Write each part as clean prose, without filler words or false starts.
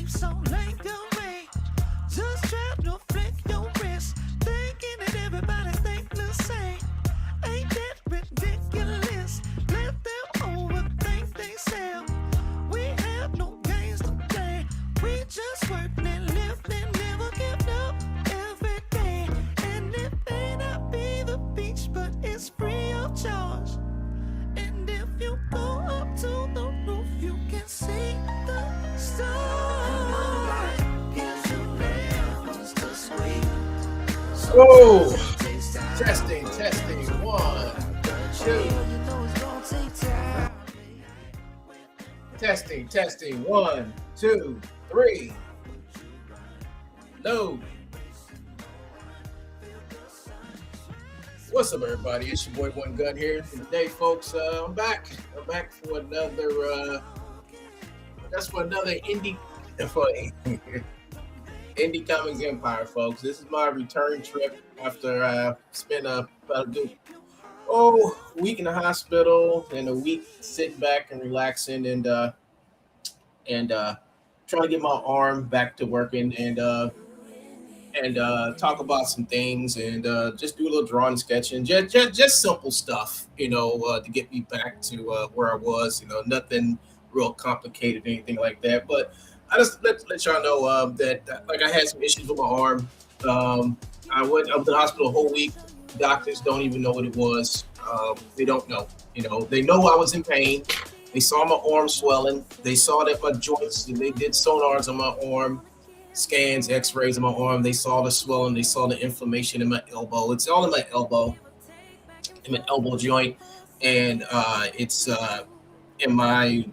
keeps on lingering. Just try to flick your wrist, thinking that everybody think the same. Ain't that ridiculous? Let them overthink themselves. We have no games to play. We just work and live and never give up every day. And it may not be the beach, but it's free of charge. And if you go up to the roof, you can see the stars. Gives you lemons to squeeze. Oh, testing. 1, 2. Testing. 1, 2, 3. Load. What's up, everybody? It's your boy One Gun here. Today, folks, I'm back. For another. That's for another Indy. For Indy Comics Empire, folks. This is my return trip after I spent about a week in the hospital and a week sitting back and relaxing and trying to get my arm back to working and talk about some things and just do a little drawing, sketching, just simple stuff, to get me back to where I was. Nothing real complicated, anything like that. But I just let y'all know that like I had some issues with my arm. I went up to the hospital a whole week. Doctors don't even know what it was. They don't know. They know I was in pain. They saw my arm swelling. They saw that my joints. They did sonars on my arm, scans, X-rays on my arm. They saw the swelling. They saw the inflammation in my elbow. It's all in my elbow joint, and it's in my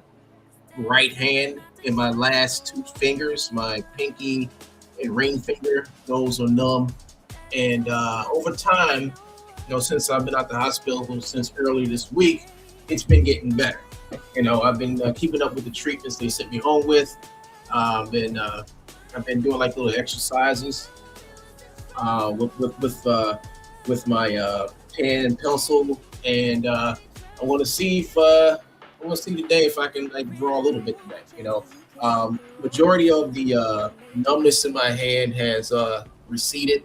right hand. In my last two fingers, my pinky and ring finger, those are numb. And over time, since I've been out the hospital since early this week, it's been getting better. I've been keeping up with the treatments they sent me home with. I've been doing like little exercises with my pen and pencil, and I want to see today if I can draw a little bit today. Majority of the numbness in my hand has receded.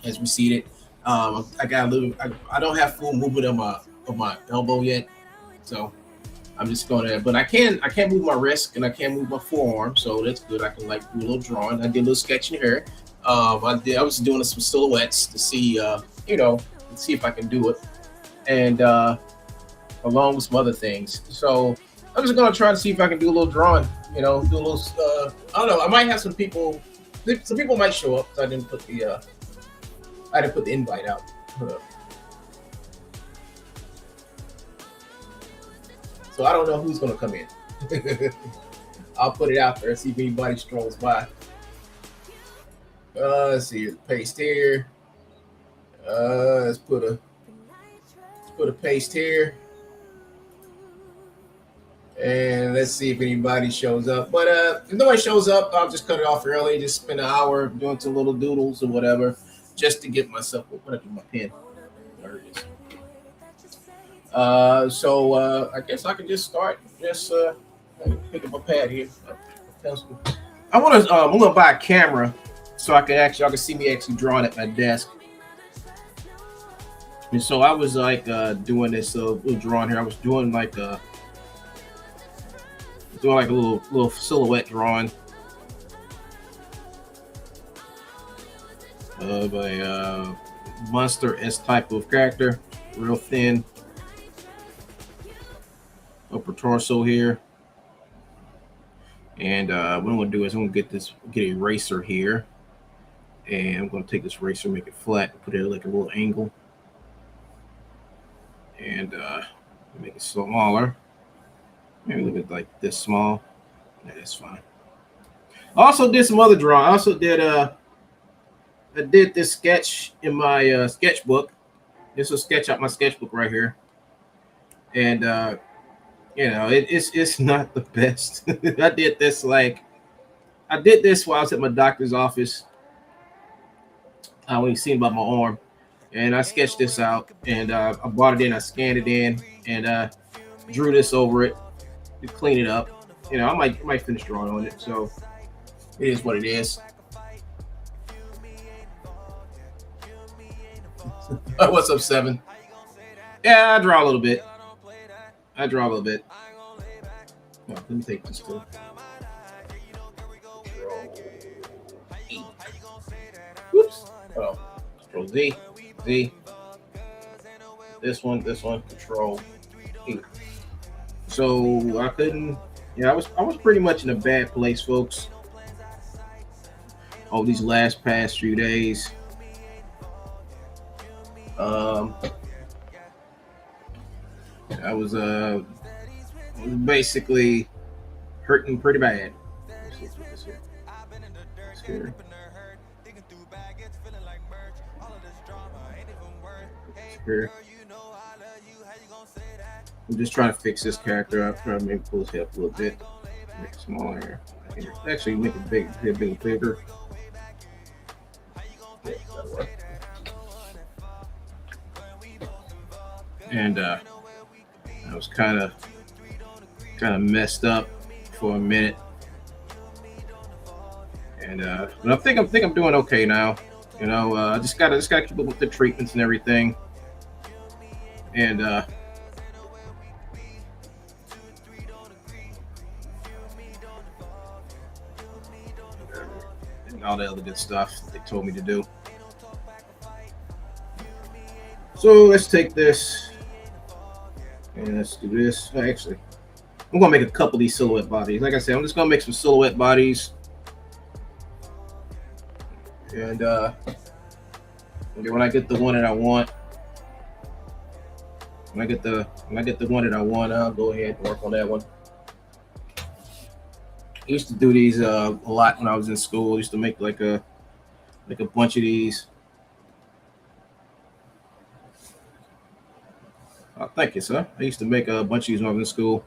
I got a little. I don't have full movement of my elbow yet, so I'm just gonna. But I can't move my wrist and I can't move my forearm, so that's good. I can do a little drawing. I did a little sketching here. I was doing some silhouettes to see, see if I can do it, and along with some other things. So I'm just gonna try to see if I can do a little drawing. Do a little. I don't know. I might have some people. Some people might show up. So I didn't put the invite out. So I don't know who's gonna come in. I'll put it out there, see if anybody strolls by. Let's see, paste here. Let's put a paste here. And let's see if anybody shows up. But if nobody shows up, I'll just cut it off early. Just spend an hour doing some little doodles or whatever, just to get myself. What I do my pen? There it is. So I guess I can just start. Just pick up a pad here. I'm gonna buy a camera so y'all can see me actually drawing at my desk. And so I was doing this little drawing here. I was doing a little silhouette drawing of a monster-esque type of character, real thin, upper torso here. And what I'm gonna do is I'm gonna get an eraser here, and I'm gonna take this eraser, make it flat, put it at like a little angle, and make it smaller. Maybe a little bit like this small. Yeah, that's fine. I also did some other drawing. I also did I did this sketch in my sketchbook. This is a sketch out my sketchbook right here, and it's not the best. I did this while I was at my doctor's office when he seen about my arm, and I sketched this out, and I brought it in, I scanned it in, and drew this over it to clean it up, I might finish drawing on it. So it is what it is. What's up, Seven? Yeah, I draw a little bit. Oh, let me take this too. Whoops. Oh, Control Z. This one. Control E. So I couldn't. Yeah, I was pretty much in a bad place, folks. All these past few days. I was basically hurting pretty bad. Here. I'm just trying to fix this character up, trying to maybe pull his head up a little bit, make it smaller. Actually, make it bigger. Yeah, that'll work. And I was kind of messed up for a minute, and but I think I'm doing okay now. I just gotta keep up with the treatments and everything, and all the other good stuff that they told me to do. So let's take this and let's do this. Actually, I'm gonna make a couple of these silhouette bodies. Like I said, I'm just gonna make some silhouette bodies, and when I get the one that I want, when I get the one that I want, I'll go ahead and work on that one. I used to do these a lot when I was in school. I used to make like a bunch of these. Oh, thank you, sir. I used to make a bunch of these when I was in school.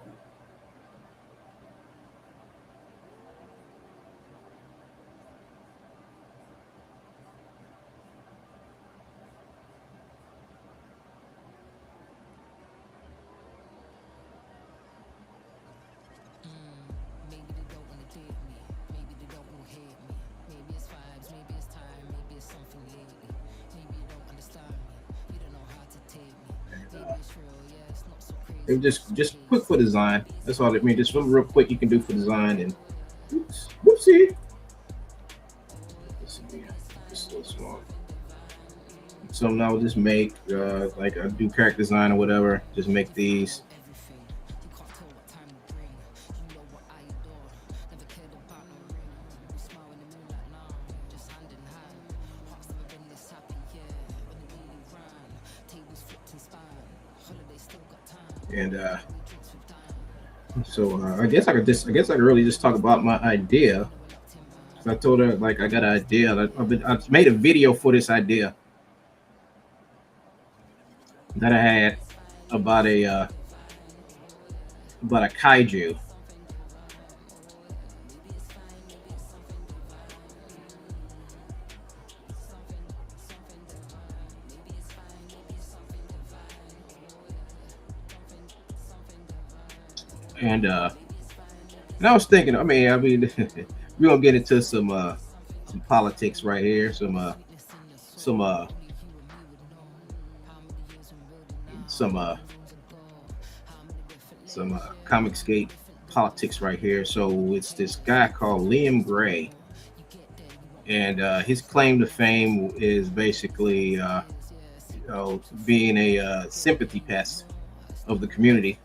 They just quick for design. That's all it means. Just real quick you can do for design. And whoopsie. This is just a little small. So now I'll just make like I do character design or whatever. Just make these. And so I guess I could really just talk about my idea. So I told her like I got an idea. I made a video for this idea that I had about a kaiju. And I was thinking, I mean, we're gonna get into some politics right here, some Comicsgate politics right here. So it's this guy called Liam Gray, and his claim to fame is basically being a sympathy pest of the community.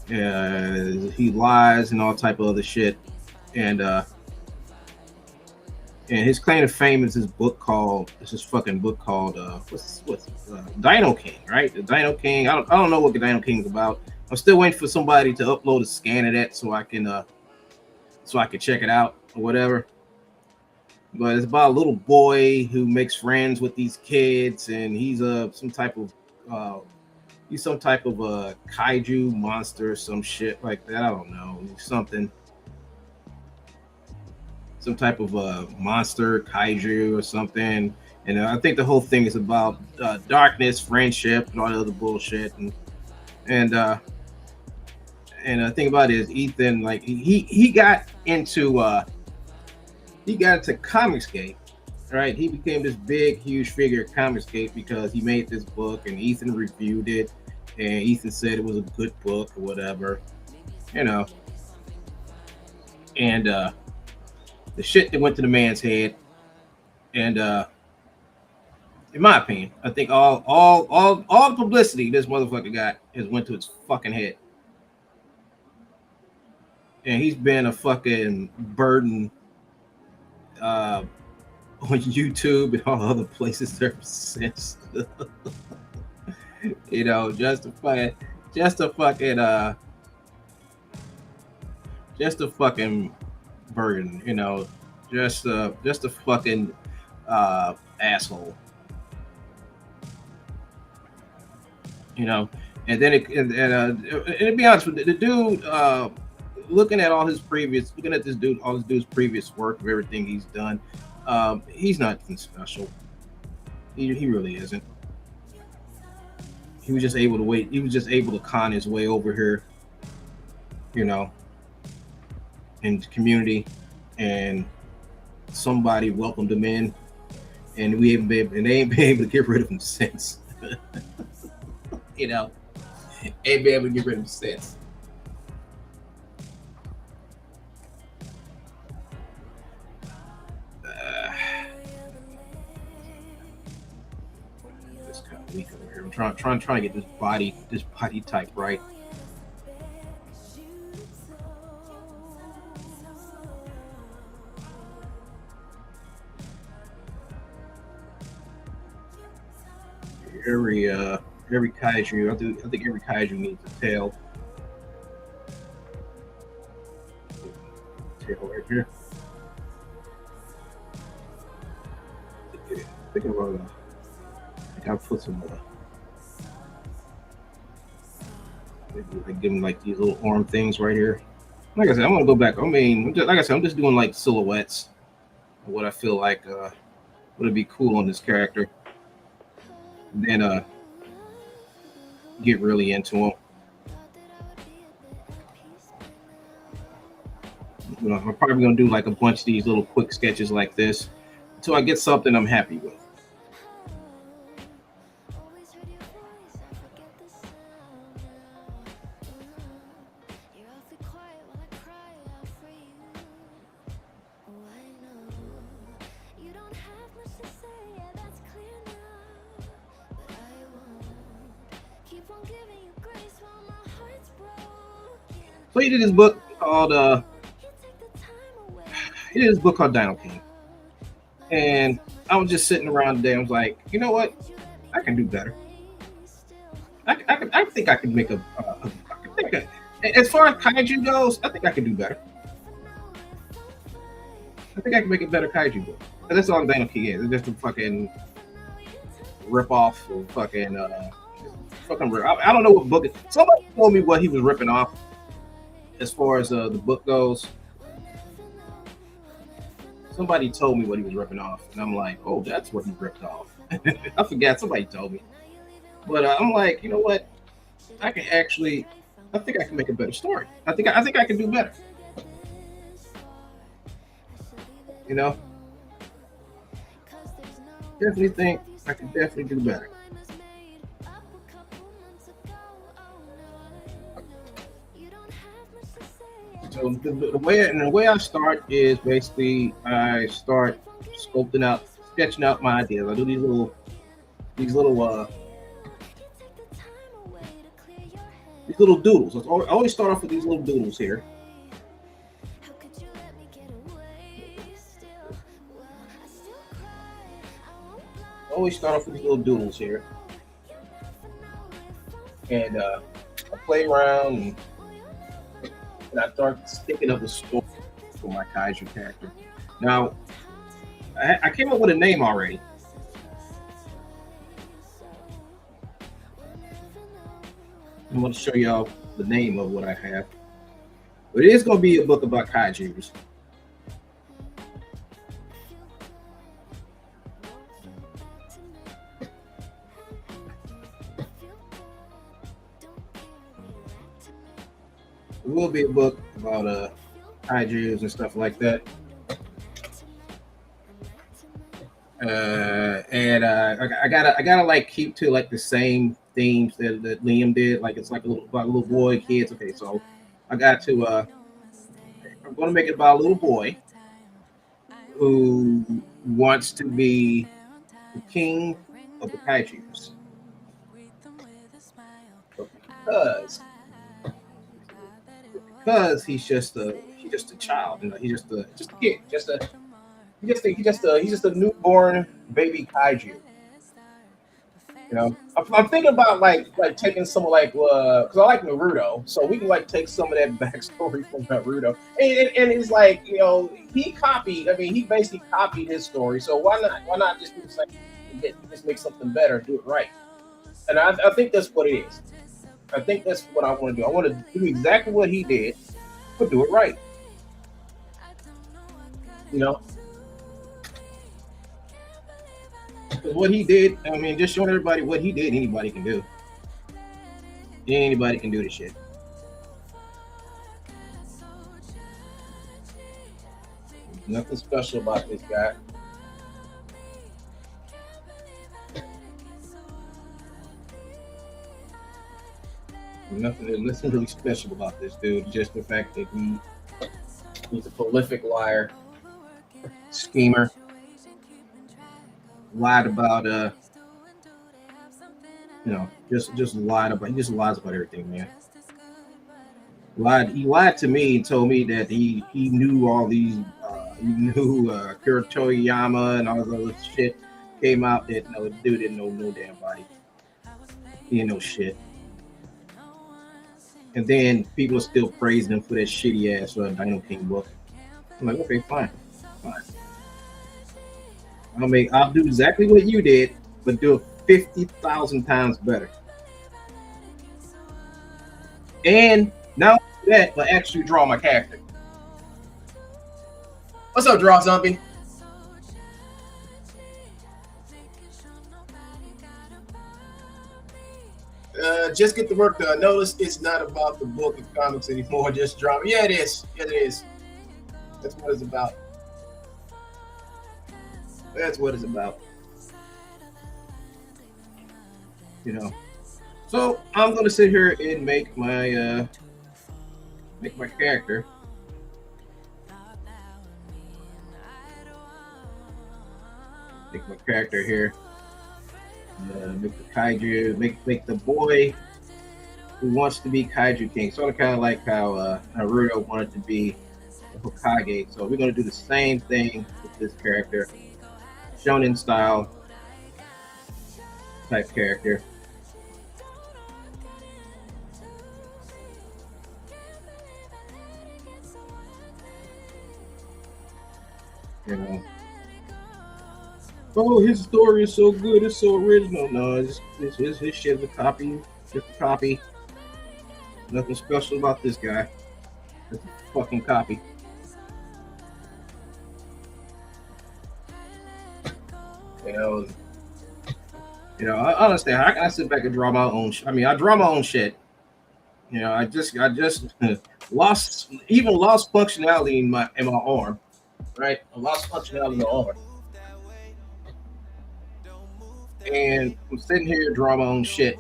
He lies and all type of other shit, and his claim to fame is this fucking book called Dino King, right? The Dino King. I don't know what the Dino King is about. I'm still waiting for somebody to upload a scan of that so I can check it out or whatever. But it's about a little boy who makes friends with these kids, and he's some type of a kaiju monster or some shit like that. I don't know. Some type of a monster kaiju or something. And I think the whole thing is about darkness, friendship, and all the other bullshit. And And the thing about it is Ethan, like he got into Comicsgate, right? He became this big, huge figure at Comicsgate because he made this book and Ethan reviewed it, and Ethan said it was a good book or whatever, you know. And the shit that went to the man's head, and in my opinion, I think all the publicity this motherfucker got has went to its fucking head. And he's been a fucking burden on YouTube and all other places ever since. You know, just a fucking just a fucking burden, you know, just a fucking asshole, you know. And then and to be honest with you, the dude, looking at all this dude's previous work of everything he's done, he's not nothing special. He really isn't. He was just able to wait. He was just able to con his way over here, you know, in the community, and somebody welcomed him in, and they ain't been able to get rid of him since. You know, ain't been able to get rid of him since. This kind of weak over here. I'm trying to get this body type right. Every kaiju, I think every kaiju needs a tail. Tail right here. I think I'll put some maybe like give them like these little arm things right here. Like I said, I'm gonna go back. I mean, like I said, I'm just doing like silhouettes of what I feel like would be cool on this character. And then get really into him. You know, I'm probably gonna do like a bunch of these little quick sketches like this until I get something I'm happy with. So he did this book called Dino King, and I was just sitting around today. I was like, you know what? I can do better. I think I can make as far as kaiju goes, I think I can do better. I think I can make a better kaiju book. And that's all Dino King is. It's just a fucking rip off of fucking rip. I don't know what book it. Somebody told me what he was ripping off as far as the book goes. Somebody told me what he was ripping off, and I'm like, oh, that's what he ripped off. I forgot. Somebody told me, but I'm like, you know what? I think I can make a better story. I think I can do better. You know, definitely think I can definitely do better. So the way I start is basically I start sketching out my ideas. I do these little doodles. I always start off with these little doodles here. And I play around and I start sticking up a story for my kaiju character. Now, I came up with a name already. I'm going to show y'all the name of what I have. But it is going to be a book about kaijus. It will be a book about kaijus and stuff like that. I gotta like keep to like the same themes that Liam did. Like it's like a little about a little boy, kids. Okay, so I got to I'm gonna make it about a little boy who wants to be the king of the kaijus. But because he's just a child, he's just a kid, he's just a newborn baby kaiju. I'm thinking about like taking some of like because I like Naruto, so we can like take some of that backstory from Naruto, and it's like he copied. I mean, he basically copied his story. So why not just do the same thing, just make something better, do it right. And I think that's what it is. I think that's what I want to do. I want to do exactly what he did, but do it right. You know, 'Cause what he did. I mean, just showing everybody what he did. Anybody can do. Anybody can do this shit. Nothing special about this guy. Nothing really special about this dude. Just the fact that he's a prolific liar, schemer, lied about just lied about he just lies about everything, man. He lied to me and told me that he knew all these he knew Kira Toriyama and all this other shit came out that no dude didn't know no damn body. He didn't know shit. And then people are still praising him for that shitty ass Dino King book. I'm like, okay, fine, fine. I'll do exactly what you did, but do it 50,000 times better. And not only that, but actually draw my character. What's up, Draw Zombie? Just get the work done. Notice it's not about the book of comics anymore, just drama. Yeah, it is. Yeah, it is. That's what it's about. That's what it's about. So I'm gonna sit here and make my character. Make my character here. Make the kaiju. Make the boy who wants to be kaiju king. Sort of kind of like how Naruto wanted to be Hokage. So we're gonna do the same thing with this character, shonen style type character. You know. Oh, his story is so good. It's so original. No, his shit is a copy. Just a copy. Nothing special about this guy. Just a fucking copy. You know, I honestly, how can I sit back and draw my own? I mean, I draw my own shit. I just lost functionality in my arm. Right, I lost functionality in the arm, and I'm sitting here drawing my own shit.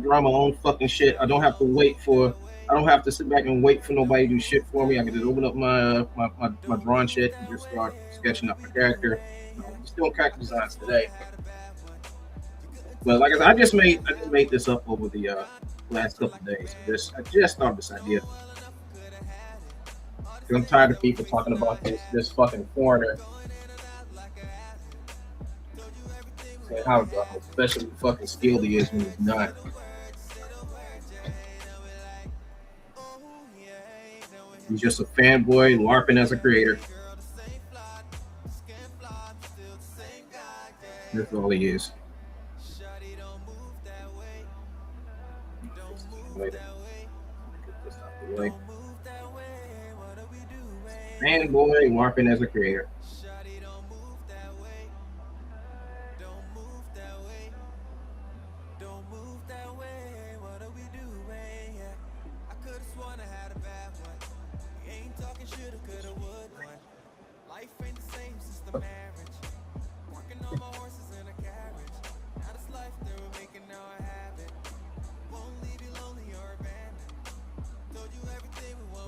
Draw my own fucking shit. I don't have to wait for. I don't have to sit back and wait for nobody to do shit for me. I can just open up my drawing shit and just start sketching up my character. I'm just doing character designs today. But like I said, I just made this up over the last couple of days. I just started this idea. I'm tired of people talking about this fucking foreigner and how especially fucking skilled he is when he's not. He's just a fanboy LARPing as a creator. That's all he is. Fanboy LARPing as a creator.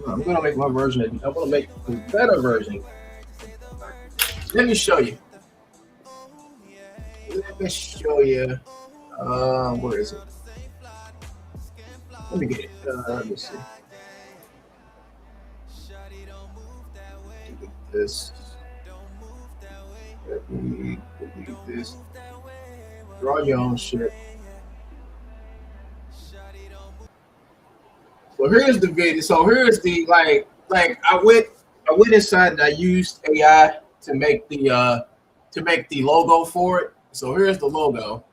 I'm gonna make my version. I'm gonna make a better version. Let me show you. Let me show you. Where is it? Let me get it. Let me see. Delete this. Let me delete this. Draw your own shit. So here's the video. So here's the like I went inside and I used AI to make the logo for it. So here's the logo.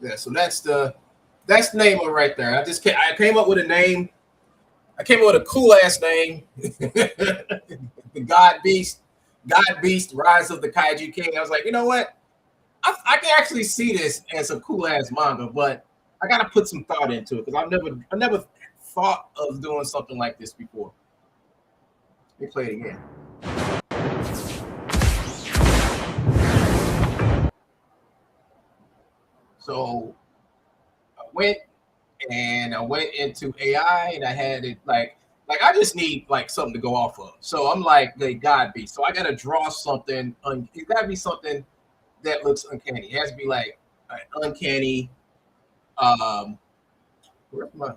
Yeah, so that's the name of it right there. I came up with a name. I came up with a cool ass name. The God Beast, Rise of the Kaiju King. I was like, you know what? I can actually see this as a cool ass manga, but I gotta put some thought into it because I never thought of doing something like this before. Let me play it again. So I went into AI and I had it like I just need like something to go off of. So I'm like, they gotta be. So I gotta draw something. It gotta be something that looks uncanny. It has to be like uncanny. Um, where am I?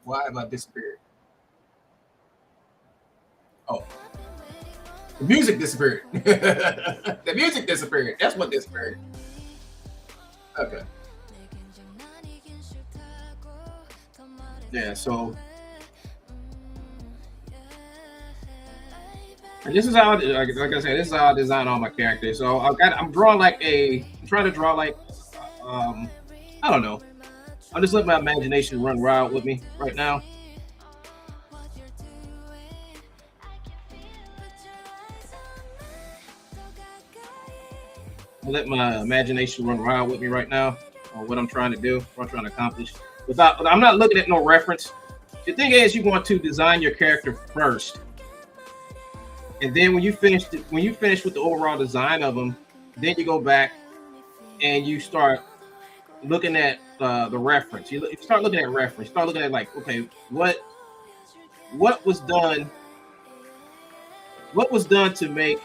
Why am I disappeared? Oh, the music disappeared. The music disappeared. That's what disappeared. Okay. Yeah. So and this is how, like I said, this is how I design all my characters. So I'm drawing I'm trying to draw like, um, I don't know. I'll just let my imagination run wild with me right now. I'll let my imagination run wild with me right now on what I'm trying to do, what I'm trying to accomplish. I'm not looking at no reference. The thing is, you want to design your character first, and then when you finish with the overall design of them, then you go back and you start looking at the reference. You start looking at reference. Start looking at like, okay, what was done? What was done to make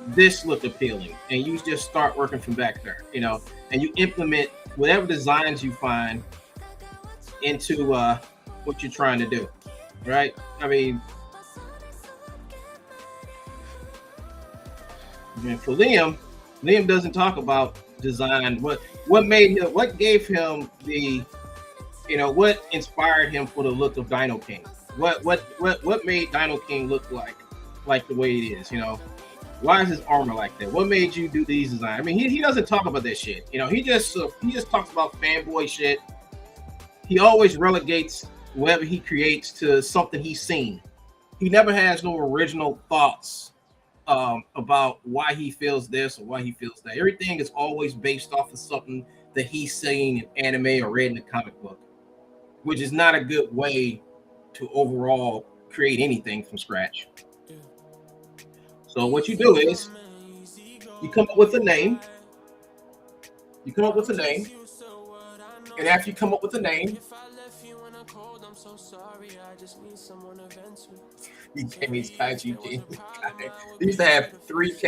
this look appealing? And you just start working from back there, and you implement whatever designs you find into what you're trying to do, right? I mean, for Liam doesn't talk about design. What gave him what inspired him for the look of Dino King? What made Dino King look like the way it is? Why is his armor like that? What made you do these designs? I mean, he doesn't talk about that shit. He just talks about fanboy shit. He always relegates whatever he creates to something he's seen. He never has no original thoughts about why he feels this or why he feels that. Everything is always based off of something that he's seen in anime or read in a comic book, which is not a good way to overall create anything from scratch. So what you do is you come up with a name. You come up with a name, and after you come up with a name, he gave me his Kaiju King. They used to have 3 Ks.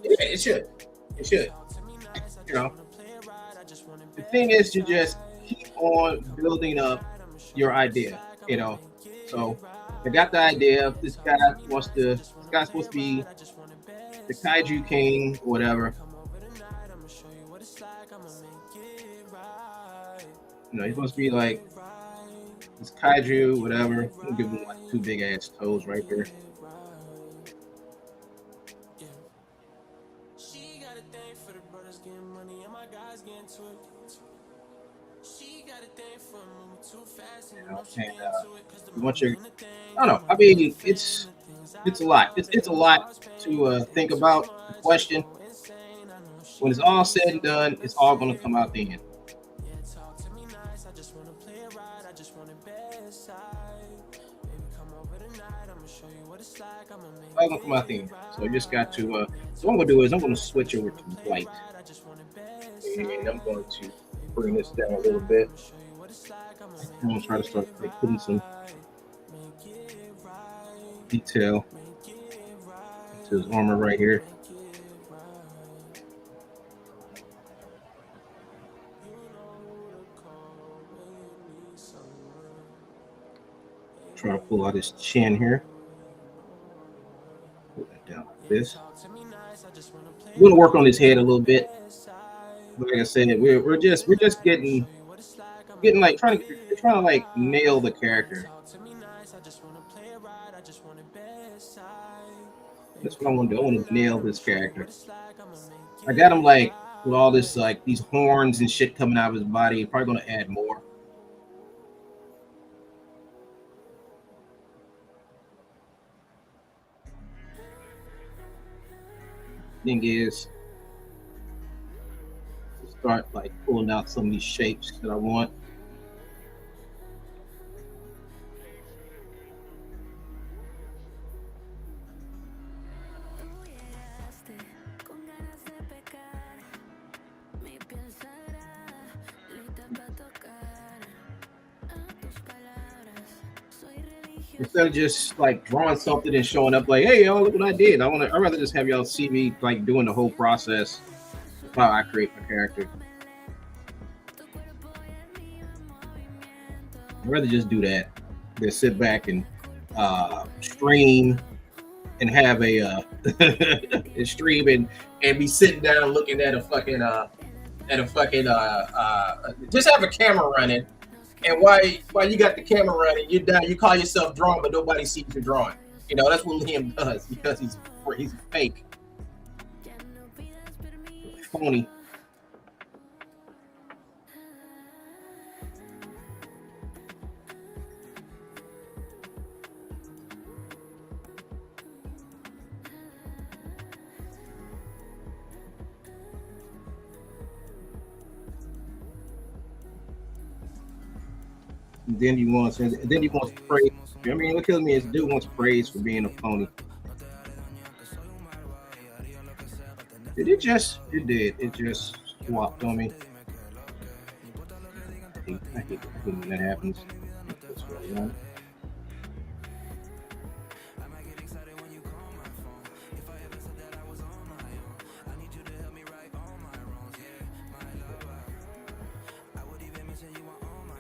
Yeah, it should. It should. The thing is to just keep on building up your idea. So I got the idea of this guy's supposed to be the Kaiju King, or whatever. He's supposed to be like this Kaiju, whatever. I'll give him like 2 big ass toes right there. And you want your, I don't know. I mean, it's It's a lot. It's a lot to think about. The question, when it's all said and done, it's all gonna come out the end. All gonna come out the end. So you just got to. So what I'm gonna do is I'm gonna switch over to white, and I'm going to bring this down a little bit. I'm gonna try to start like, putting some detail to his armor right here. Try to pull out his chin here. Put that down like this. We're gonna work on his head a little bit. But like I said, we're just getting like trying to like nail the character. That's what I want to do. I want to nail this character. I got him like with all this like these horns and shit coming out of his body. Probably gonna add more. Thing is, start like pulling out some of these shapes that I want. Instead of just like drawing something and showing up like, hey, y'all, look what I did. I'd rather just have y'all see me like doing the whole process of how I create my character. I'd rather just do that than sit back and stream and have a stream and be sitting down looking at a fucking just have a camera running. And while you got the camera running, you call yourself drawing, but nobody sees you drawing. You know, that's what Liam does because he's fake. Phony. And then you want praise. I mean, what kills me is dude wants praise for being a phony. Did it just? It did. It just swapped on me. I hate when that happens. What's going on?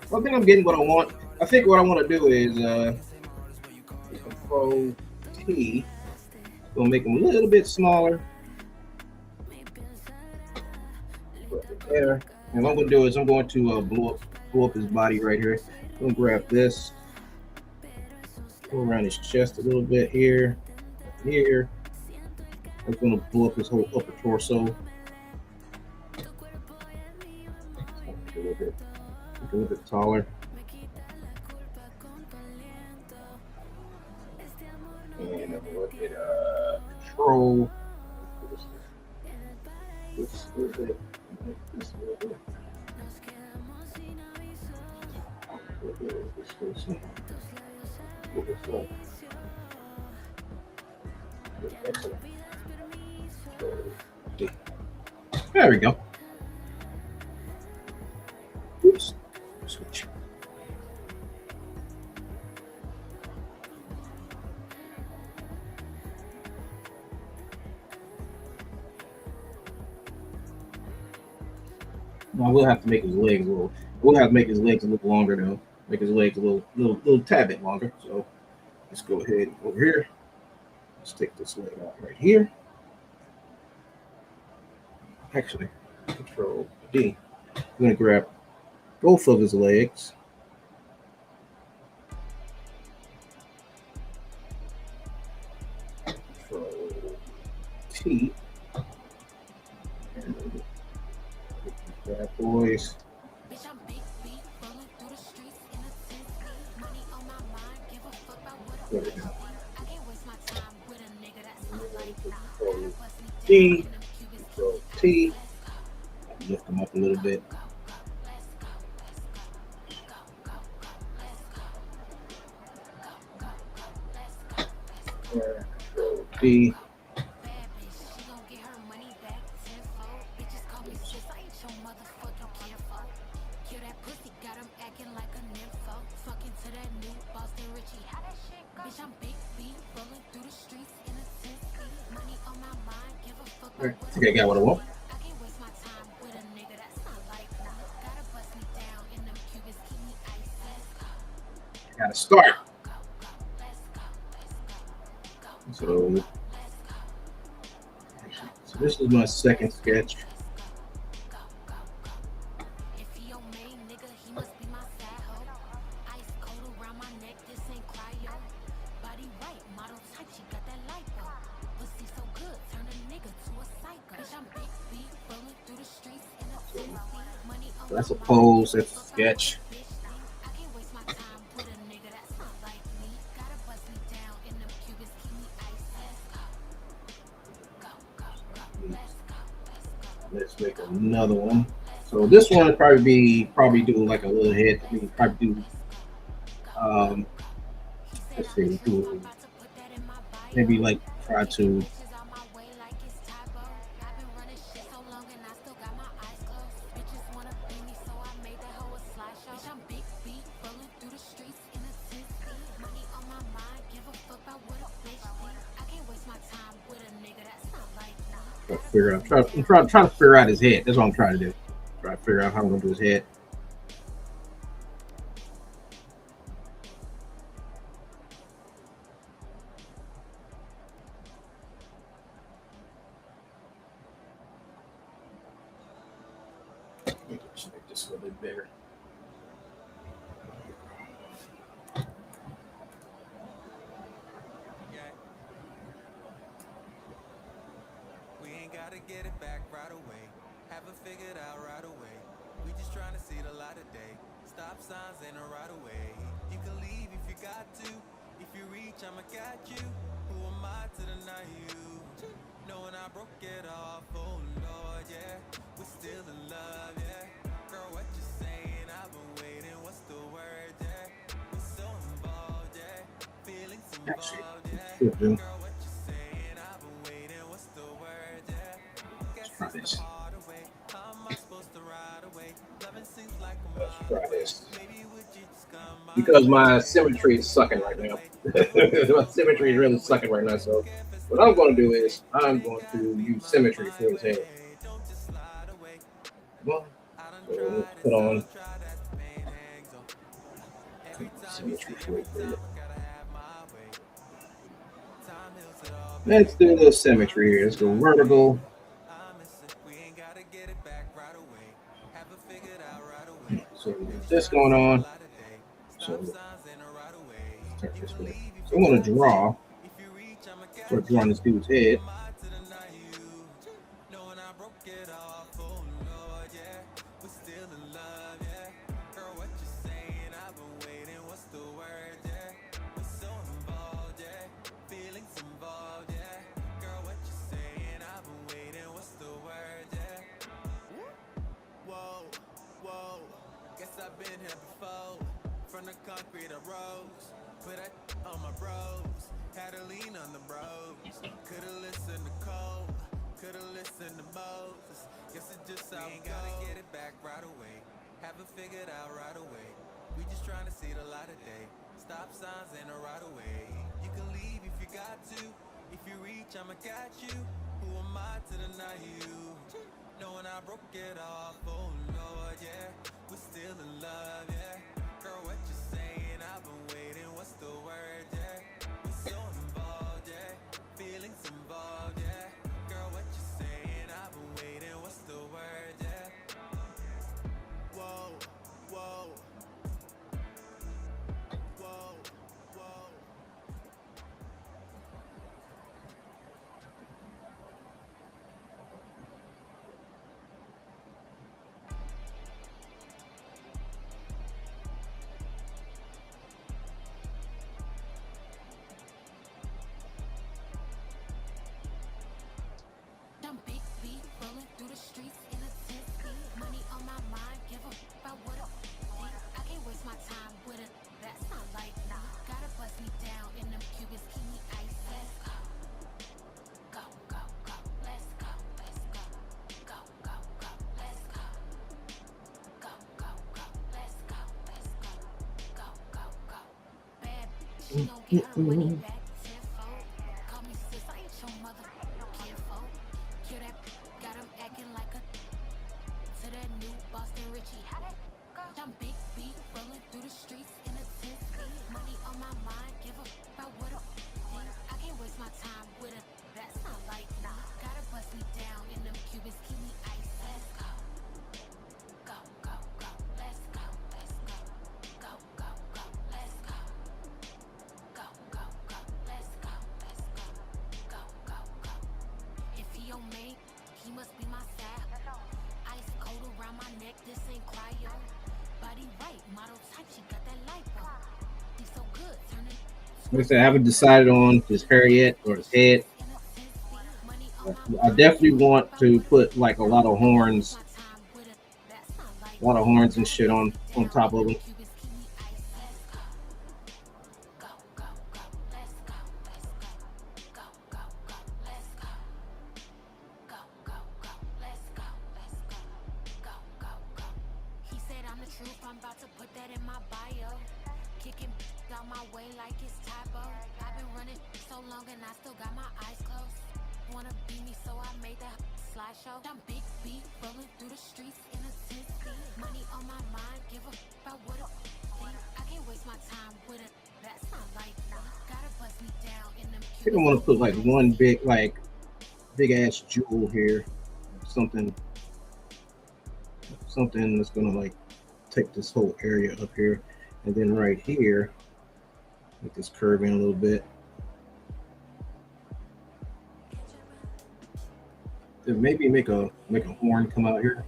I think I'm getting what I want. I think what I want to do is Control T. Gonna make them a little bit smaller. Put it there. And what I'm gonna do is I'm going to blow up his body right here. I'm gonna grab this, go around his chest a little bit here. I'm gonna blow up his whole upper torso. A little bit taller. And I'm going to get control. This a little bit. There we go. Oops. Switch. Now we'll have to make his legs a little. We'll have to make his legs a little longer though. Make his legs a little tad bit longer. So let's go ahead and over here. Let's take this leg out right here. Actually, Control D. I'm gonna grab both of his legs. Control T. And bad boys. There we go. D, Control T, lift them up a little bit. Control D. I think I got what I want. I gotta start. So this is my second sketch. So that's a pose, that's a sketch. Let's make another one. So this one would probably do like a little head. We probably do let's see, do maybe like try to figure out I'm trying to figure out his head. That's what I'm trying to do. Try to figure out how I'm gonna do his head. Just make this a little bit bigger. Get it back right away. Haven't figured out right away. We just trying to see the light of day. Stop signs in a right away. You can leave if you got to. If you reach, I'ma catch you. Who am I to deny you? Knowing I broke it off. Oh Lord, yeah. We're still in love, yeah. Girl, what you saying? I've been waiting. What's the word, yeah? We're so involved, yeah. Feelings involved, yeah. Girl, what you saying? I've been waiting. What's the word, yeah? Try this. Let's try this. Because my symmetry is sucking right now. My symmetry is really sucking right now. So what I'm going to do is I'm going to use symmetry for his head. Well, so let's put on symmetry for his head. Let's do a little symmetry here. Let's go vertical. So with this going on, so I'm going to draw. Start drawing this dude's head. I've been here before. From the concrete I rose. Put that on my bros. Had to lean on the bros. Could've listened to Cole. Could've listened to Moses. Guess it just how we ain't gotta get it back right away. Haven't figured out right away. We just trying to see the light of day. Stop signs in a right away. You can leave if you got to. If you reach, I'ma catch you. Who am I to deny you? Knowing I broke it off. Oh Lord, yeah. We're still in love, yeah. Girl, what you saying? I've been waiting. What's the word, yeah? We're so involved, yeah. Feelings involved, yeah. Girl, what you saying? I've been waiting. What's the word, yeah? Whoa, whoa. Whoa, whoa. Like I said, I haven't decided on his hair yet or his head. I definitely want to put like a lot of horns and shit on top of him. I think I want to put like one big ass jewel here, something something that's gonna like take this whole area up here, and then right here, make this curve in a little bit. Then maybe make a horn come out here.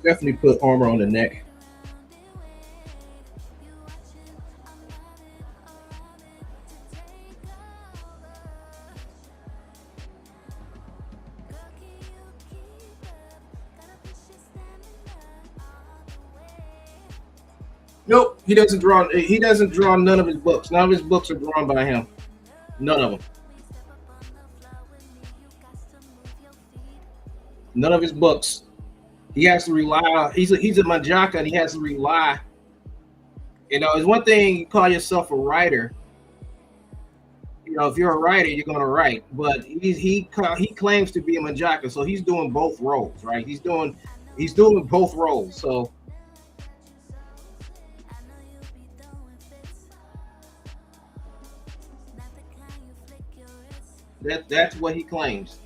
Definitely put armor on the neck. Nope, he doesn't draw. He doesn't draw none of his books. None of his books are drawn by him. None of them. None of his books. He has to rely. He's a mangaka, and he has to rely. You know, it's one thing you call yourself a writer. You know, if you're a writer, you're gonna write. But he claims to be a mangaka, so he's doing both roles, right? He's doing both roles. So that's what he claims.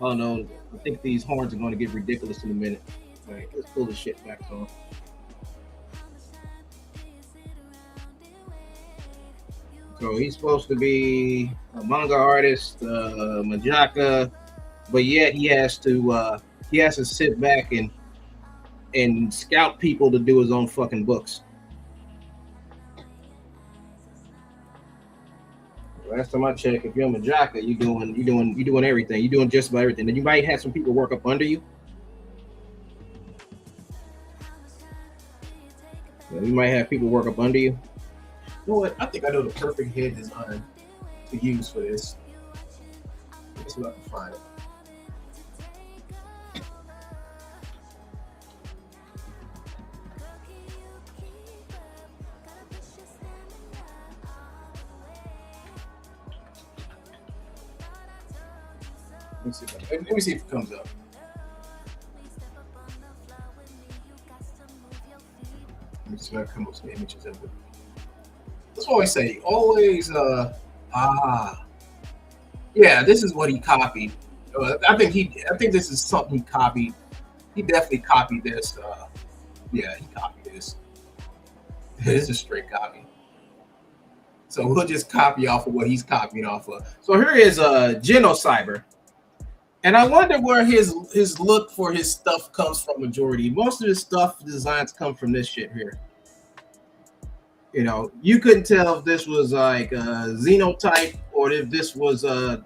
Oh no, I think these horns are going to get ridiculous in a minute. All right, let's pull this shit back on. So he's supposed to be a manga artist, mangaka, but yet he has to sit back and scout people to do his own fucking books. Last time I checked, if you're a mangaka, you're doing everything. You're doing just about everything. Then you might have some people work up under you. Yeah, you might have people work up under you. You know what? I think I know the perfect head design to use for this. Let's see if I can find it. Let me see if it comes up. Let me see if I come up with some images of it. That's what I say. Always, yeah. This is what he copied. I think this is something he copied. He definitely copied this. Yeah, he copied this. This is a straight copy. So we'll just copy off of what he's copying off of. So here is Genocyber. And I wonder where his look for his stuff comes from majority. Most of his stuff designs come from this shit here. You know, you couldn't tell if this was like a Xenotype or if this was a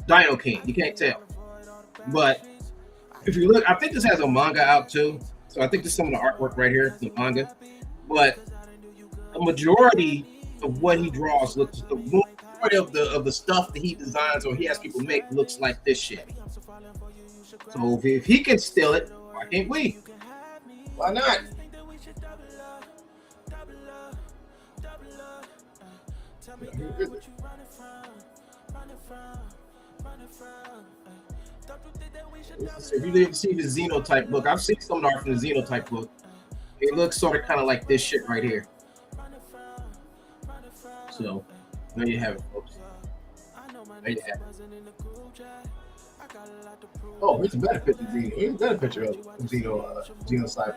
Dino King. You can't tell. But if you look, I think this has a manga out too. So I think this is some of the artwork right here, the manga. But a majority of what he draws looks the majority of the stuff that he designs or he has people make looks like this shit. So if he can steal it, why can't we? Why not? If you didn't see the Xenotype book, I've seen some art from the Xenotype book. It looks sort of kind of like this shit right here. So there you have it, folks. There you have it. Oh, here's a better picture. Here's a better picture of Xenocyber.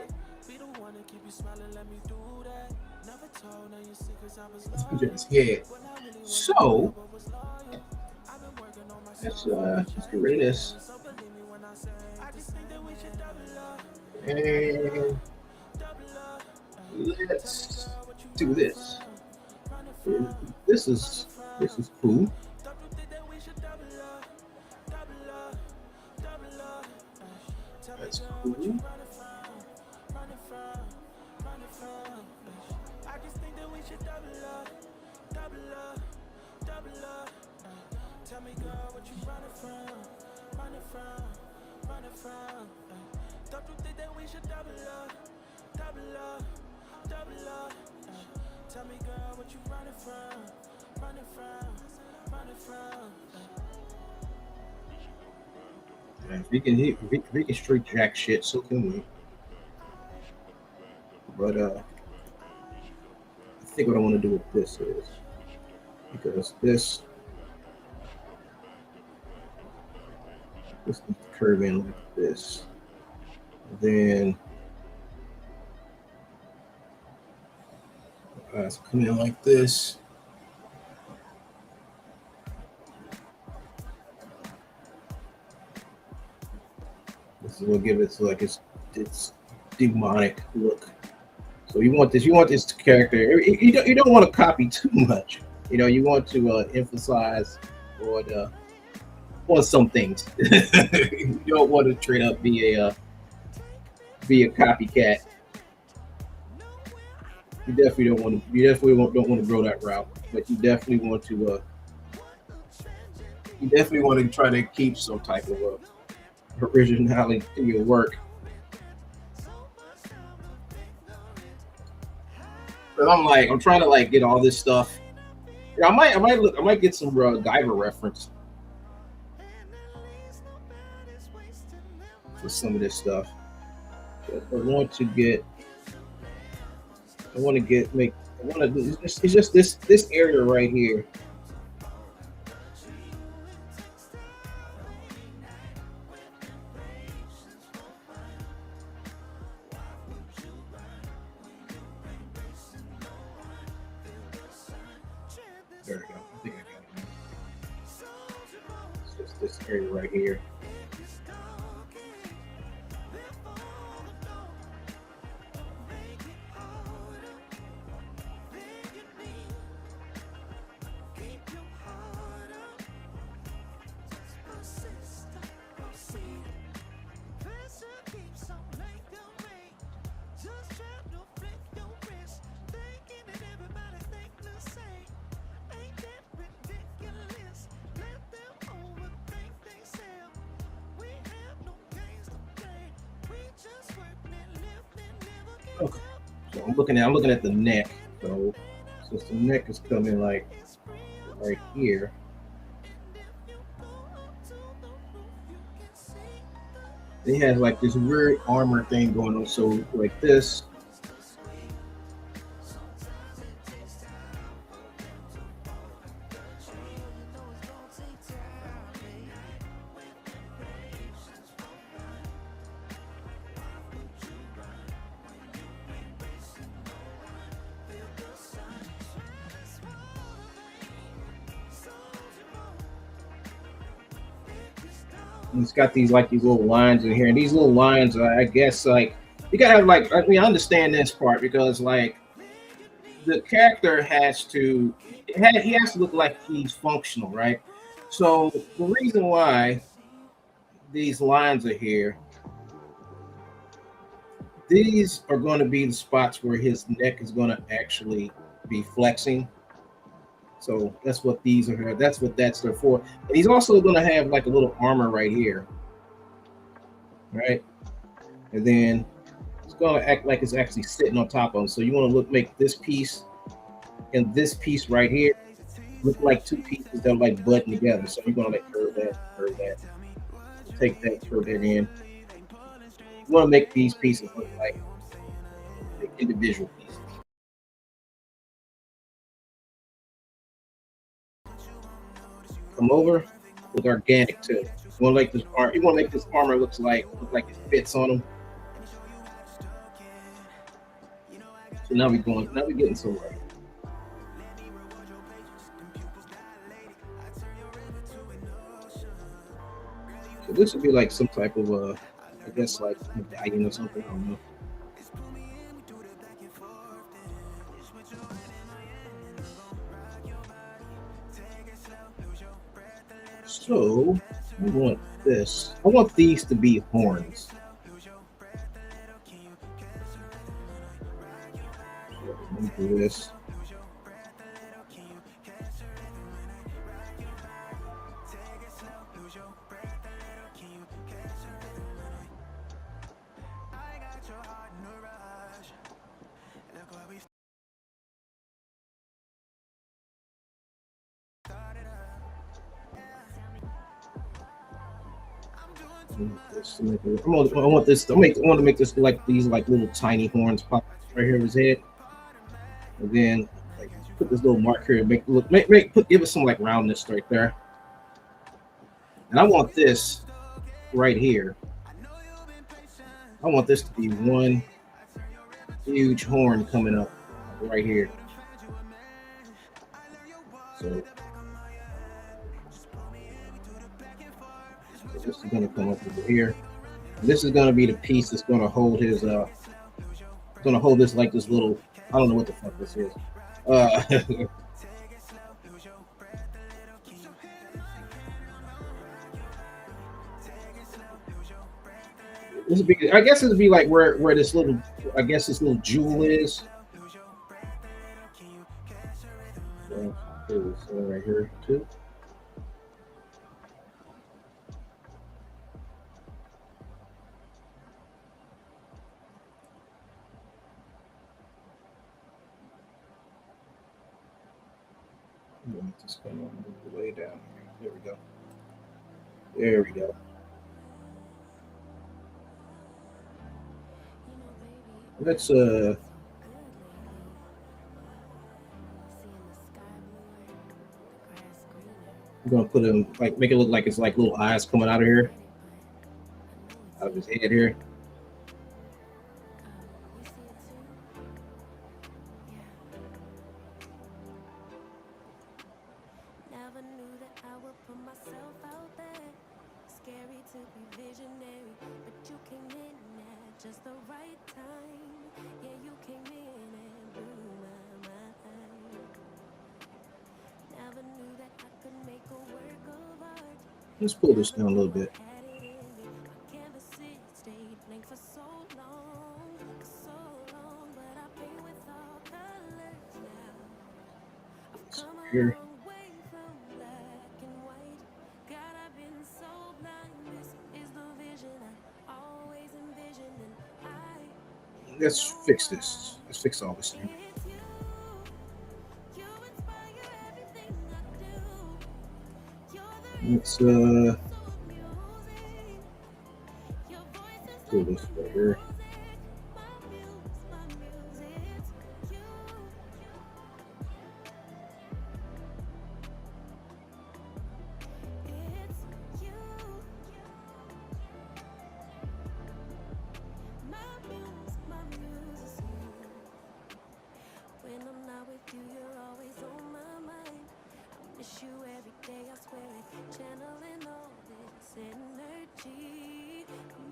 This picture of his head. So let's get rid of this. And let's do this. This is cool. That's cool. If we can straight jack shit, so can we. But I think what I want to do with this is because this needs to curve in like this. Then so come in like this. This is gonna give it like its demonic look. So you want this character. You don't want to copy too much. You know, you want to emphasize on some things. You don't want to straight up be a copycat. You definitely don't want to. You definitely don't want to go that route. But you definitely want to. You definitely want to try to keep some type of originality in your work. But I'm trying to like get all this stuff. I might get some Guyver reference for some of this stuff. But I want to it's just this area right here. There we go. I think I got it now. It's just this area right here. Okay, so I'm looking at the neck. So since the neck is coming like right here, it has like this weird armor thing going on. So like this. It's got these little lines in here, and these little lines, I guess, like You gotta have like, I mean, I understand this part because like the character has to, he has to look like he's functional, right? So the reason why these lines are here, these are going to be the spots where his neck is going to actually be flexing. So that's what these are. That's what that's there for. And he's also going to have like a little armor right here, right? And then it's going to act like it's actually sitting on top of him. So you want to make this piece and this piece right here look like two pieces that are like button together. So you're going to like curve that, take that, curve that in. You want to make these pieces look like individual pieces. Come over with organic too. You want to make this arm. You want to make this armor look like it fits on him. So now we're going. Now we're getting somewhere. So this would be like some type of I guess like medallion or something. I don't know. So I want this. I want these to be horns. Let me do this. I want this. I want to make this like these like little tiny horns pop right here in his head, and then like put this little mark here and give it some like roundness right there. And I want this right here. I want this to be one huge horn coming up right here. So this is going to come up over here. This is going to be the piece that's going to hold his going to hold this like this little, I don't know what the fuck this is. This would be, I guess it would be like where this little, I guess this little jewel is. Right here too. Just kind of move way down here. There we go. There we go. Let's I'm gonna put him like make it look like it's like little eyes coming out of here, out of his head here. Let's pull this down a little bit. Here. Let's fix this. Let's fix all this thing. Let's do this right here.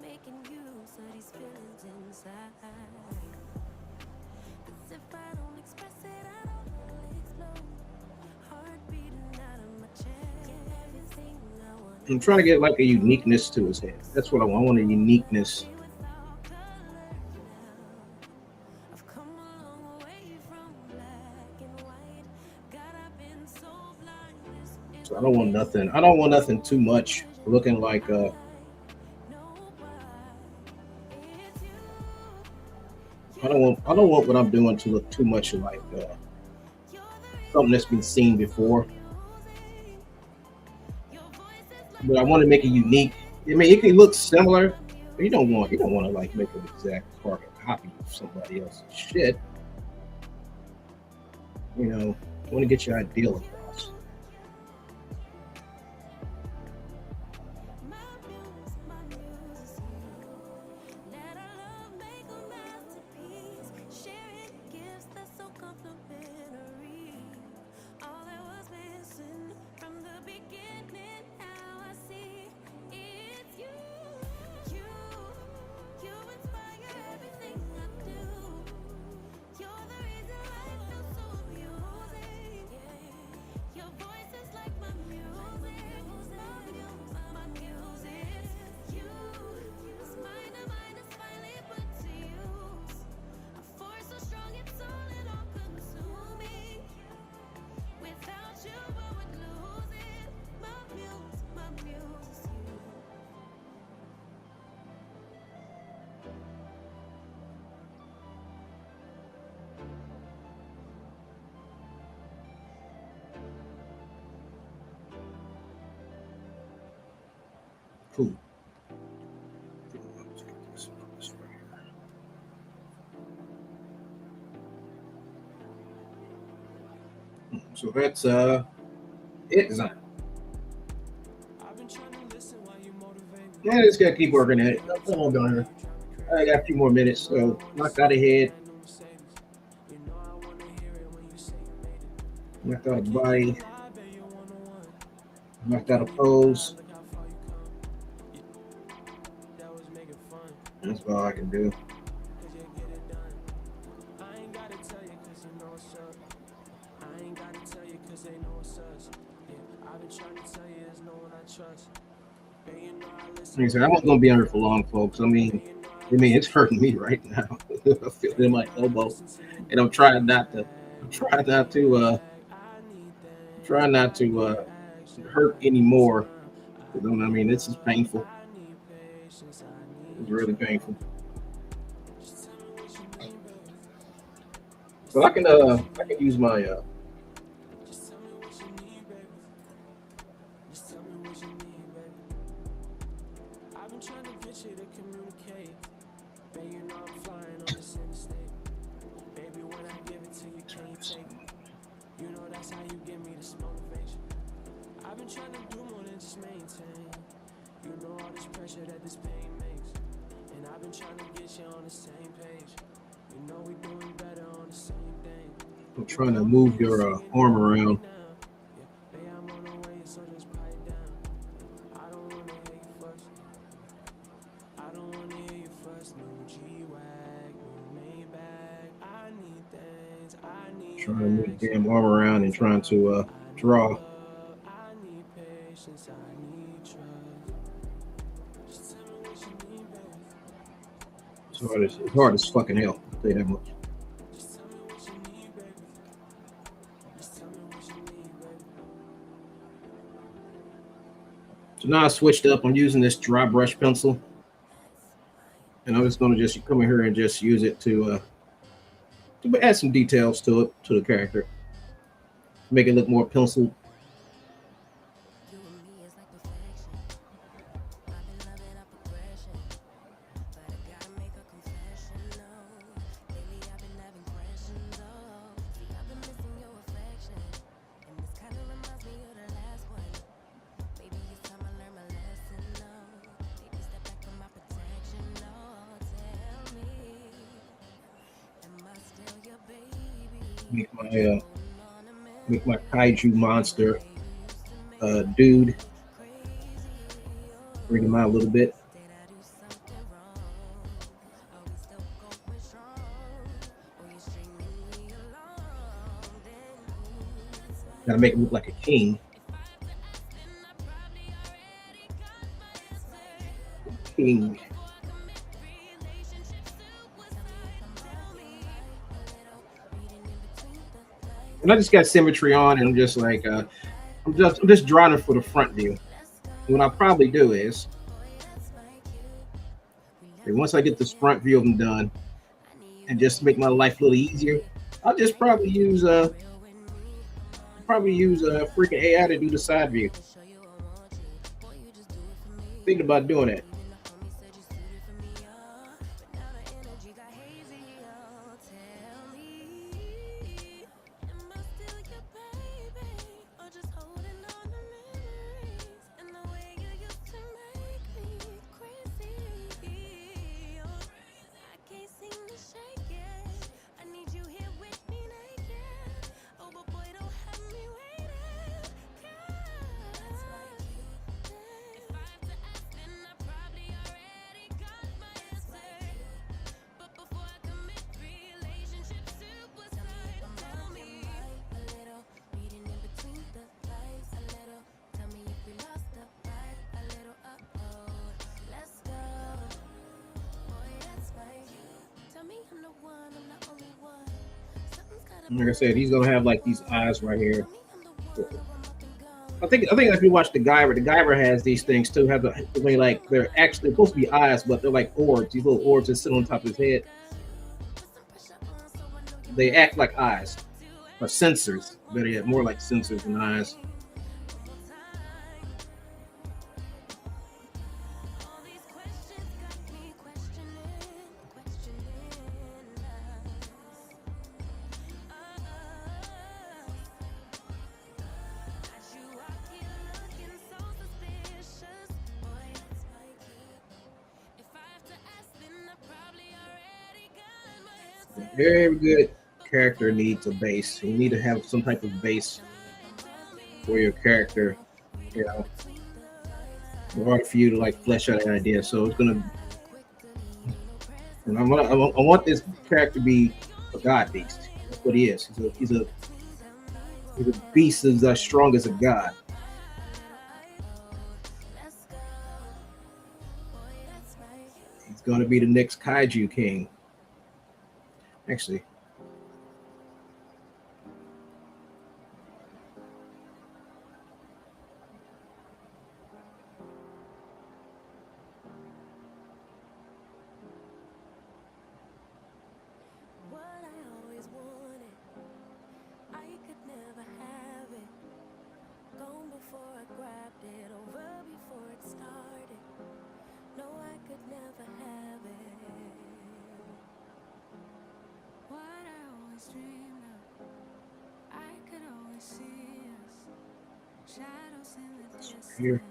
making use of these feelings inside. 'Cause if I don't express it, I don't explode. Heart beating out of my chest. Everything I want. I'm trying to get like a uniqueness to his head. That's what I want. I want a uniqueness. Without color now. I've come a long way from black and white. God, I've been so blind. This So I don't want nothing. I don't want nothing too much looking like I don't want what I'm doing to look too much like something that's been seen before. But I want to make it unique. I mean, it can look similar, but you don't want to like make an exact carbon copy of somebody else's shit. You know, you want to get your ideal across. Cool. So that's it design. Yeah, just gotta keep working at it. That's all done here. I got a few more minutes, so knocked out a head. Knocked out a body. Knocked out a pose. That's all I can do. Like I said, I wasn't gonna be on here for long, folks. I mean, it's hurting me right now. I feel it in my elbow, and I'm trying not to hurt anymore. I mean, this is painful. It's really painful. So I can use my I'm trying to move your arm around. Trying to move the damn arm around and trying to draw. It's hard as fucking hell, I'll tell you that much. So now I switched up. I'm using this dry brush pencil, and I'm just going to just come in here and just use it to add some details to it, to the character, make it look more penciled. Make my kaiju monster dude. Bring him out a little bit. Gotta make him look like a king. King. And I just got symmetry on, and I'm just like, I'm just drawing it for the front view. And what I'll probably do is, once I get this front view of them done, and just to make my life a little easier, I'll just probably use a freaking AI to do the side view. Thinking about doing it. Like I said, he's gonna have like these eyes right here. I think if you watch the Guyver has these things too. Have the way like they're actually supposed to be eyes, but they're like orbs. These little orbs that sit on top of his head. They act like eyes or sensors. Better yet, more like sensors than eyes. Very good character needs a base. You need to have some type of base for your character, you know, in order for you to like flesh out an idea. So it's gonna, and I want this character to be a god beast. That's what he is. He's a beast that's as strong as a god. He's gonna be the next kaiju king. Actually, here.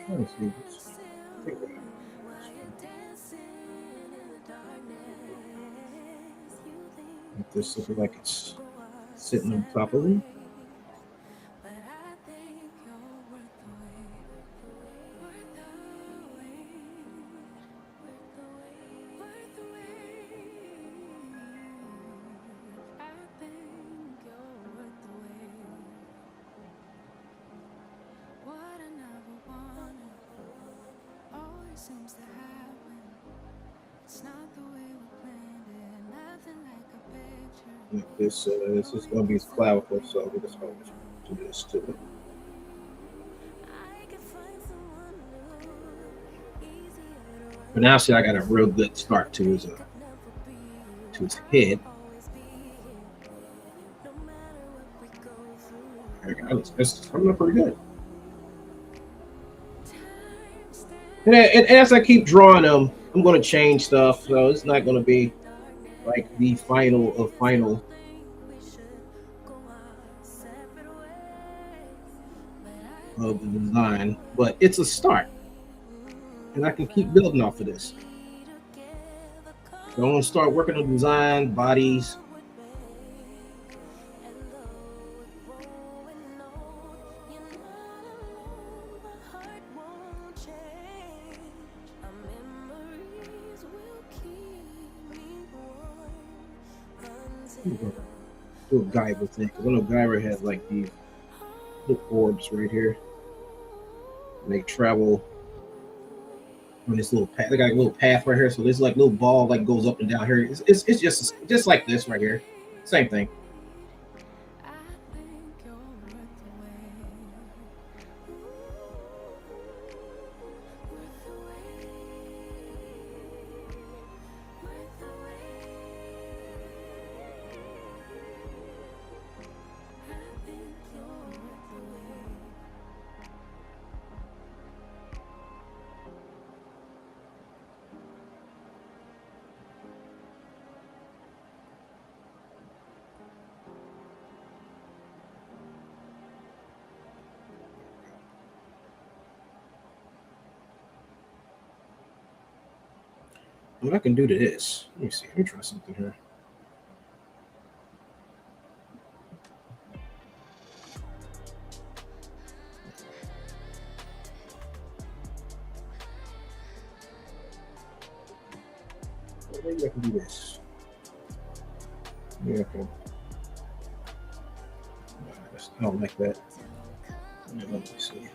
Let's see. Make this look like it's sitting on top of him. This is going to be his clavicle, so we're just going to do this to it. But now, see, I got a real good start to his head. It's coming up pretty good. And as I keep drawing them, I'm going to change stuff, so it's not going to be like the final of final. Of the design, but it's a start. and I can keep building off of this. So I'm gonna start working on design, bodies. Do a Guyver thing because I know Guyver has like these little orbs right here, and they travel on this little path. They got a little path right here, so there's like a little ball like goes up and down here. It's just like this right here, same thing. What I can do to this? Let me see. Let me try something here. Maybe I can do this. Yeah, okay. I don't like that. Let me see.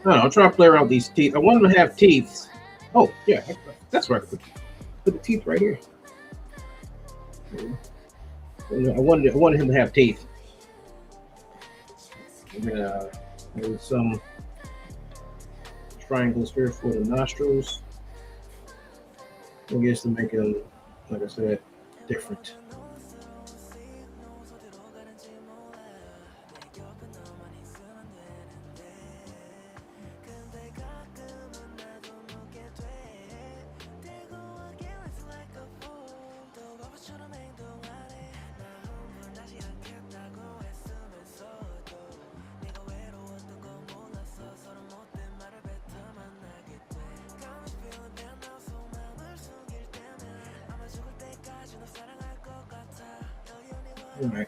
I don't know, I'll try to play around with these teeth. I want them to have teeth. Oh, yeah, that's right. Put the teeth right here. I wanted him to have teeth. There's some triangles here for the nostrils. I guess to make them, like I said, different. All right.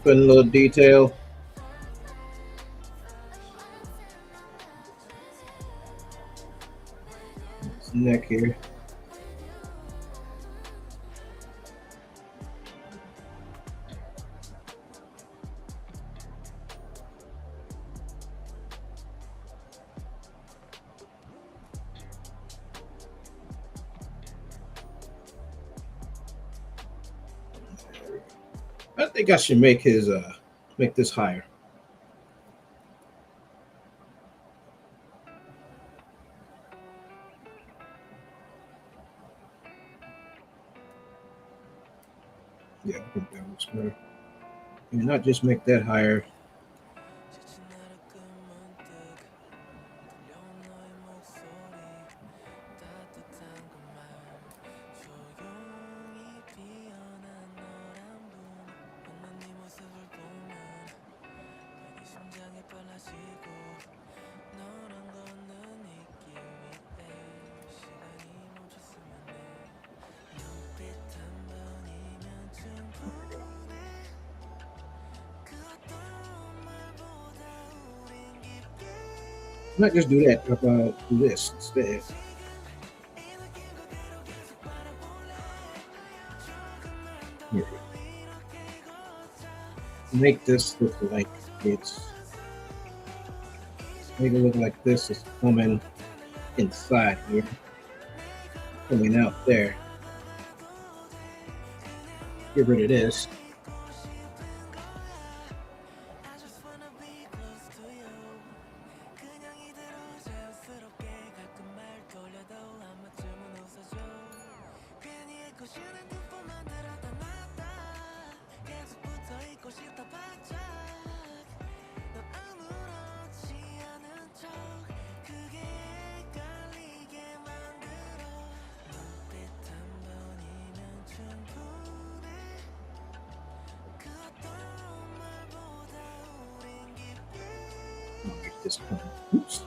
Put a little detail. His neck here. I think I should make this higher. Yeah, I think that looks better. And not just make that higher. Not just do that. Do this instead. Here. Make this look like it's. Make it look like this is coming inside here, coming out there. Get rid of this. Make this come. Oops.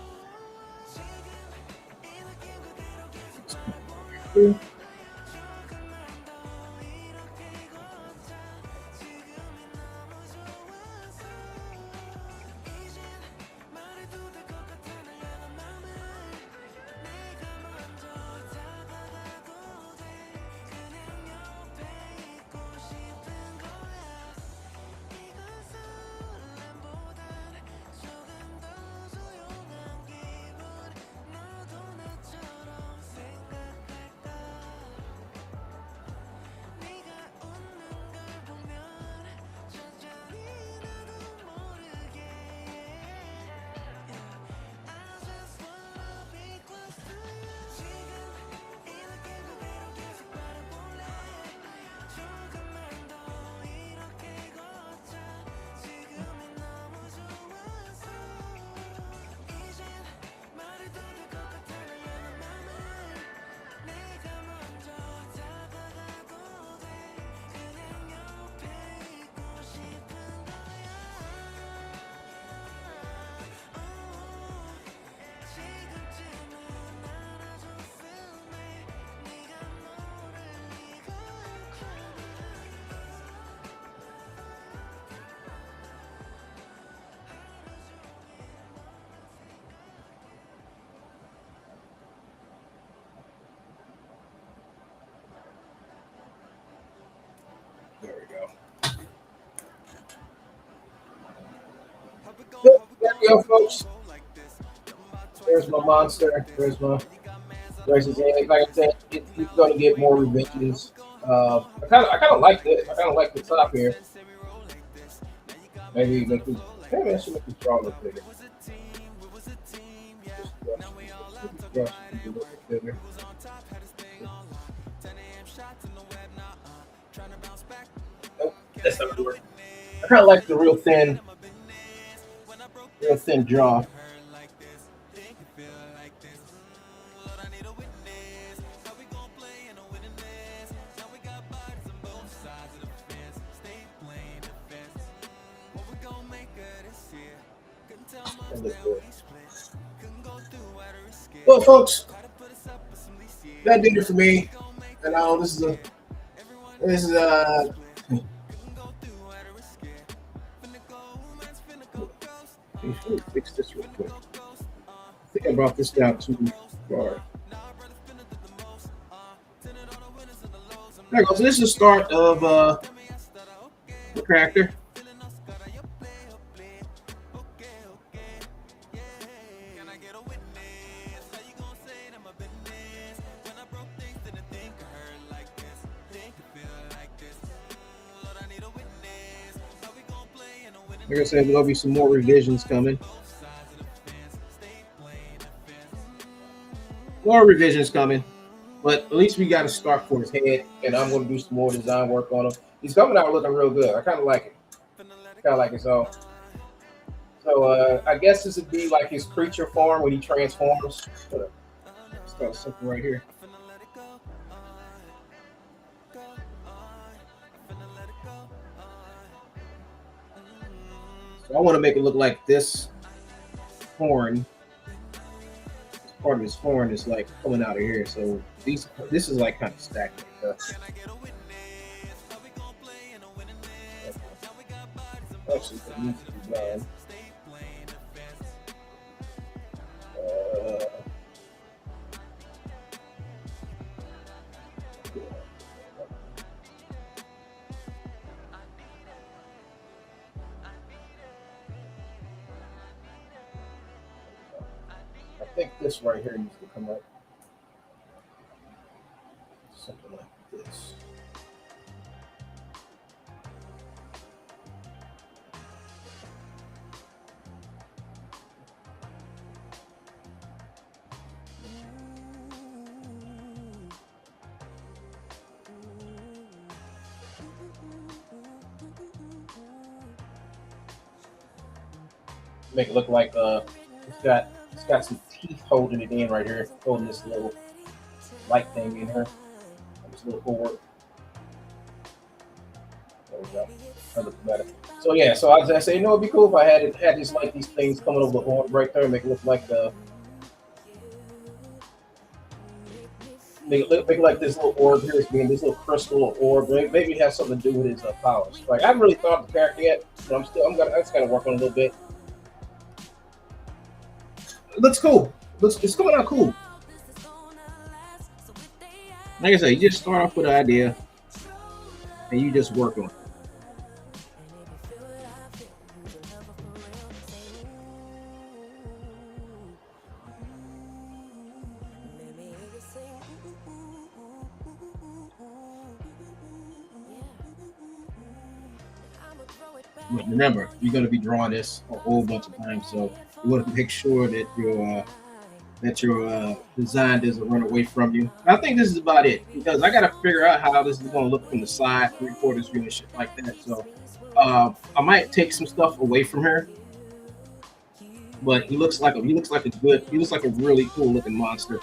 Here. There we go. There we go, folks. There's my monster. There's my versus Andy. Like I said, he's going to get more revisions. I kind of like this. I kind of like the top here. Maybe make this. Maybe I should make this draw a little bigger. Brush a little bit bigger. Nope, that's not gonna work. I kind of like the real thin jaw. Well, folks, that did it for me. And now this is let me fix this real quick. I think I brought this down too far. There we go. So this is the start of the character. Like I said, there'll be some more revisions coming. More revisions coming. But at least we got a start for his head, and I'm going to do some more design work on him. He's coming out looking real good. I kind of like it. So I guess this would be like his creature form when he transforms. It's kind of simple right here. So I want to make it look like this horn. Part of his horn is like coming out of here. So this is like kind of stacked. Actually, it needs to be done. think this right here needs to come up. Something like this. Make it look like it's got some teeth holding it in right here, holding this little light thing in here. This little forward. There we go. That looks better. So yeah, so I was gonna say, it'd be cool if I had this like these things coming over the horn right there, make it look like make it like this little orb here is being this little crystal or orb. Maybe it has something to do with his powers. Like I haven't really thought of the character yet, but I just gotta work on it a little bit. It looks cool. It's coming out cool. Like I said, you just start off with an idea and you just work on it. But remember, you're going to be drawing this a whole bunch of times, so you want to make sure that your design doesn't run away from you. I think this is about it because I got to figure out how this is going to look from the side, 3/4 view and shit like that. So I might take some stuff away from her, but he looks like a really cool looking monster.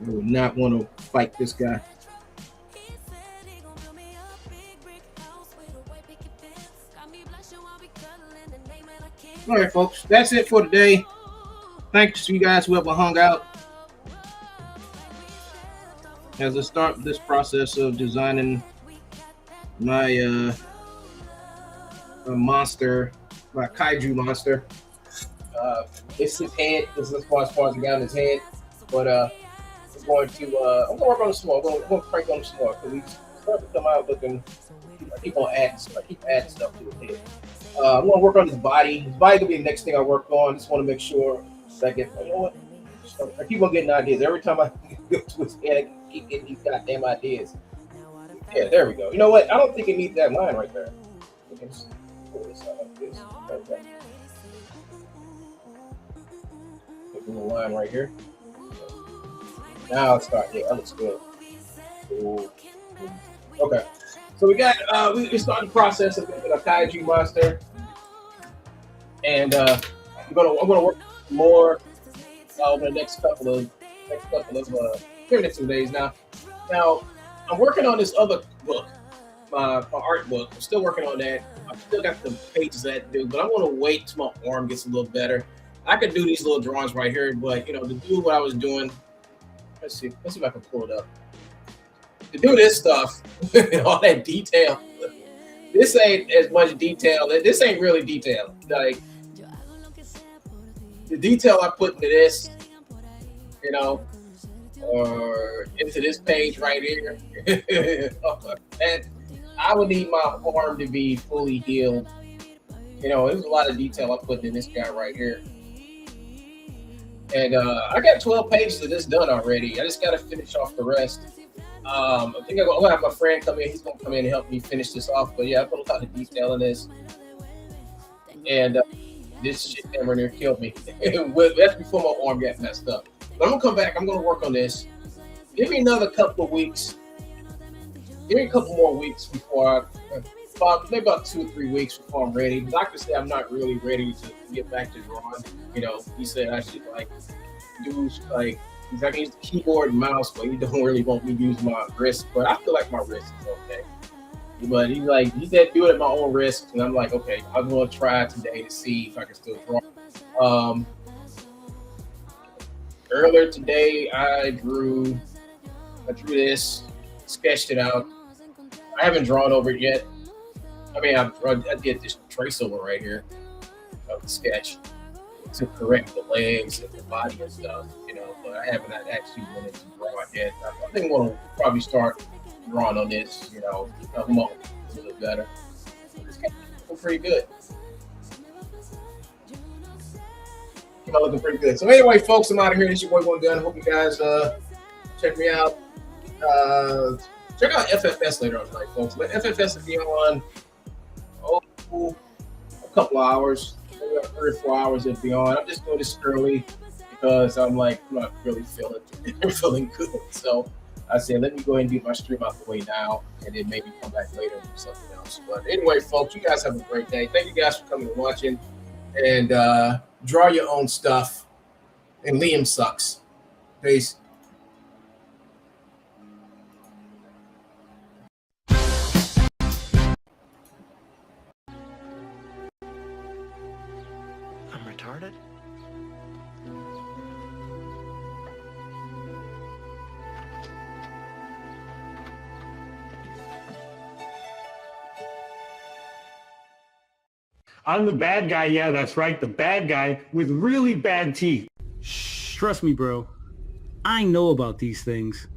I would not want to fight this guy. All right, folks, that's it for today. Thanks to you guys who ever hung out as I start this process of designing my monster, my kaiju monster. It's his head. This is as far as I got on his head, but I'm gonna work on it some more. I'm gonna crank on it some more because he's starting to come out looking. I keep adding stuff to his head. I'm gonna work on his body. His body will be the next thing I work on. Just want to make sure that I get. You know what? I keep on getting ideas every time I go to his head. I keep getting these goddamn ideas. Yeah, there we go. You know what? I don't think it needs that line right there. We can just pull this out like this. Okay. Put a little line right here. Now let's start. Yeah, that looks good. Cool. Okay. So we got we started the process of a kaiju monster, and I'm gonna work more over the next couple of here in the 2 days now. Now I'm working on this other book, my art book. I'm still working on that. I've still got the pages that to do, but I want to wait till my arm gets a little better. I could do these little drawings right here, but to do what I was doing, let's see if I can pull it up. To do this stuff, all that detail, this ain't as much detail. This ain't really detailed. Like the detail I put into this, or into this page right here, and I would need my arm to be fully healed. There's a lot of detail I put in this guy right here. And I got 12 pages of this done already. I just got to finish off the rest. I think I'm gonna have my friend come in. He's gonna come in and help me finish this off. But yeah, I put a lot of detail in this, and this shit never near killed me. That's before my arm got messed up. But I'm gonna come back. I'm gonna work on this. Give me another couple of weeks. Give me a couple more weeks before maybe about 2 or 3 weeks before I'm ready. The doctor said I'm not really ready to get back to drawing. He said I should do I can use the keyboard and mouse, but he don't really want me to use my wrist. But I feel like my wrist is okay. But he said do it at my own risk, and I'm like, okay, I'm gonna try today to see if I can still draw. Earlier today, I drew this, sketched it out. I haven't drawn over it yet. I mean, I did this trace over right here of the sketch to correct the legs and the body and stuff, but I haven't actually went into drawing yet. I think I'm going to probably start drawing on this, a little better. looking pretty good. Came out looking pretty good. So anyway, folks, I'm out of here. This is your boy One Gun. Hope you guys check me out. Check out FFS later on tonight, folks. But FFS will be on a couple of hours, maybe 3 or 4 hours it'll be on. I'm just doing this early because I'm not really feeling good. So I said, let me go ahead and get my stream out the way now, and then maybe come back later and do something else. But anyway, folks, you guys have a great day. Thank you guys for coming and watching. And draw your own stuff. And Liam sucks. Peace. I'm retarded? I'm the bad guy. Yeah, that's right. The bad guy with really bad teeth. Shh, trust me, bro. I know about these things.